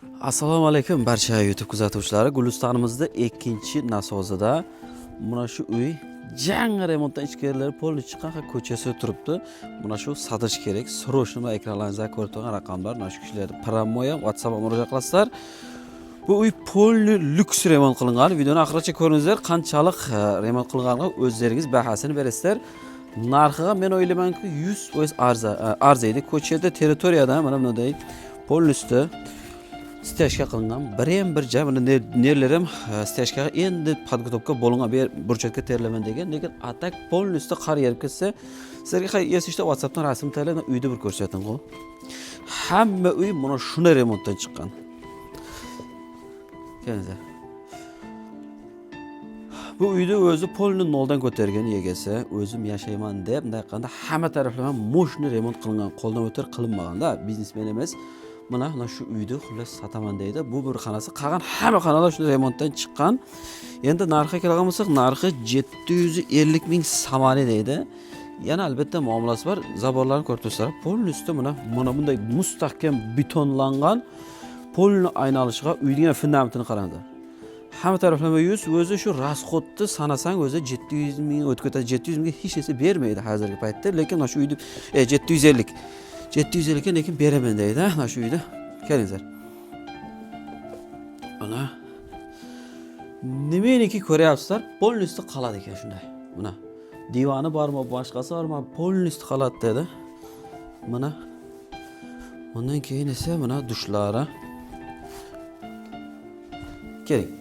Assalomu alaykum barcha YouTube kuzatuvchilari. Gulistonimizda 2-nasozida mana shu uy yangi remontdan ichkarilari polni chiqqan ko'chasi turibdi. Mana shu satish kerak. Srochno ekranlaringizda ko'rib turgan raqamlar, mana shu kishilarni promoya WhatsAppga murojaat qilasizlar. Bu uy polni lyuks remont qilingan. Videoni oxirigacha ko'ringizlar. Qanchalik remont qilinganini o'zlaringiz bahasini berasizlar. Narxiga men o'ylaymanki 100% arziydi. Ko'chada territoriyada mana bunday polni usti stejga qilingan bir joy mana nerlarim stejga endi podgotовка bo'lingan burchakka terilaman degan, lekin atak polnistda qor yerib ketsa, sizlarga esishda WhatsAppdan rasm tayyorlab uyda bir ko'rsating qo'y. Hamma uy mana shunday remontdan chiqqan. Kelinglar. Bu uyda o'zi polni noldan ko'targan egasi, o'zim yashayman deb, bunday qanda hamma taraflama moshni remont qilingan, qo'ldan o'tar qilinmaganda, biznesmen emas. Mana shu uyni xullas sataman deydi. Bu bir xonasi, qolgan hamma xonalar shu remontdan chiqqan. Endi narxiga kelgan bo'lsak, narxi 750 ming samani deydi. Yana albatta muomalasi bor. Zaborlarni ko'rib turibsizlar. Polni usti mana bunday mustahkam betonlangan polni aynalishiga uyning fundamentini qaranglar. Hamma taraflama 100, o'zi shu rasxodni sanasang o'zi 700 ming o'tib ketadi. 700 mingga hech narsa bermaydi hozirgi paytda, lekin mana shu uyni 750 ga lekin beraman deydi. Mana shu uyda kelinglar. Mana nimeniki ko'ryapsizlar? Polnisti qoladi ekan shunday. Mana divani bormi, boshqasi bormi, polnisti qoladi dedi. Mana undan keyin esa mana dushlari. Keling.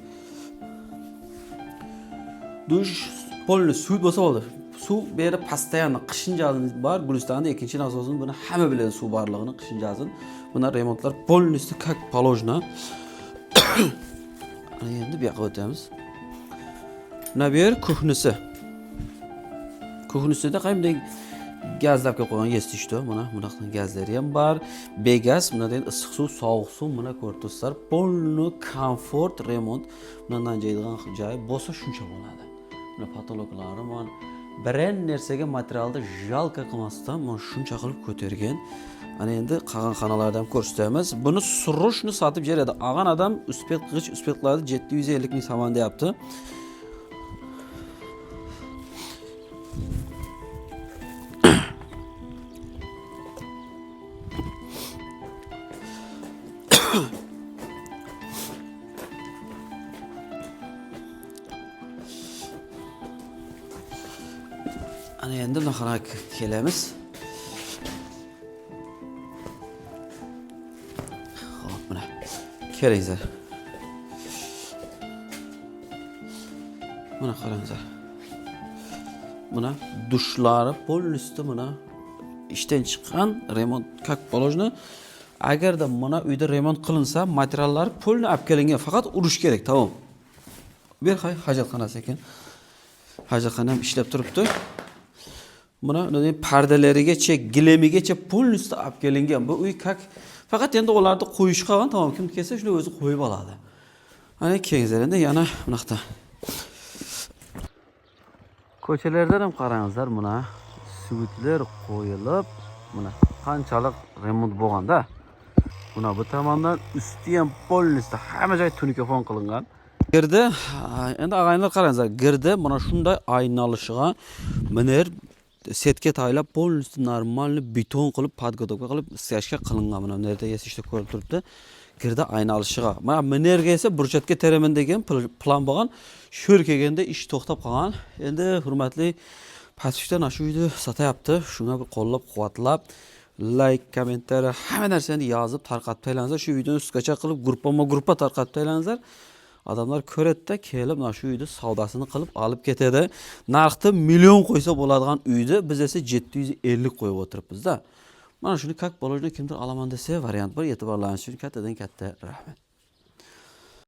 Dush polni suv bo'lsa bo'ldi. Suv beri постоянно qishinjazin bor. Gulistonda 2-nasozini buni hamma biladi, suv borligini, qishinjazin. Buna remontlar polnisti как положено. Endi bu yoqqa o'tamiz. Mana bu yer kuxnisi. Kuxnisida qanday gazlabga qo'ygan yesishdi. Mana bunaqangi gazlari ham bor. Begaz, bundan issiq suv, sovuq suv, mana ko'rib turibsizlar. Polni komfort remont. Bundan joydigan joy bo'lsa shuncha bo'ladi. Mana patologlari mana biron narsaga materialda jalka qilmasdan mana shuncha qilib ko'targan. Ana endi qolgan xonalardan ko'rsatamiz. Buni srochno sotib beradi. Olgan odam uspet qiladi 750 ming so'm deyapti. Ana endi bunaqa kelamiz. Xo'p, mana kelinglar. Mana qaranglar. Mana dushlari polnisti mana ishdan chiqqan remont как положено. Agarda mana uyda remont qilinsa, materiallar polni olib kelingan, faqat urish kerak, tamom. Bu yer hojatxonasi ekan. Hojatxona ham ishlab turibdi. Mana pardalarigacha, gilemigacha polnisti olib kelingan. Bu uy faqat endi ularni qo'yish qolgan, tamom. Kim kelsa shuni o'zi qo'yib oladi. Ana kelinglar endi yana bunaqda. Ko'chalardan ham qarangizlar, mana svitlar qo'yilib, mana qanchalik remont bo'lganda. Buna bu tomondan usti ham polnisti, hamma joy tunikafon qilingan. Girdi, endi og'aynilar qarangizlar, girdi mana shunday aynalishiga miner setga taylab polnisti normalni beton qilib, podgotовка qilib, stejga qilingan. Mana nerda yesishda ko'rib turibdi. Girdi aynalishiga. Mana minerga esa burchatga teraman degan plan bo'lgan. Sho'r kelganda ish to'xtab qolgan. Endi hurmatli patishdan shu uyni sotyapti. Shunga bir qo'llab-quvvatlab, like, kommentariy, hamma narsani yozib tarqatib taylaninglar. Shu videoni ustgacha qilib gruppa tarqatib taylaninglar. Odamlar ko'radida kelib mana shu uyni savdosini qilib olib ketadi. Narxni million qo'ysa bo'ladigan uyni biz esa 750 qo'yib o'tiribmiz-da. Mana shuni как положено kimdir olaman desa variant bor, e'tiborlanishingiz uchun kattadan katta rahmat.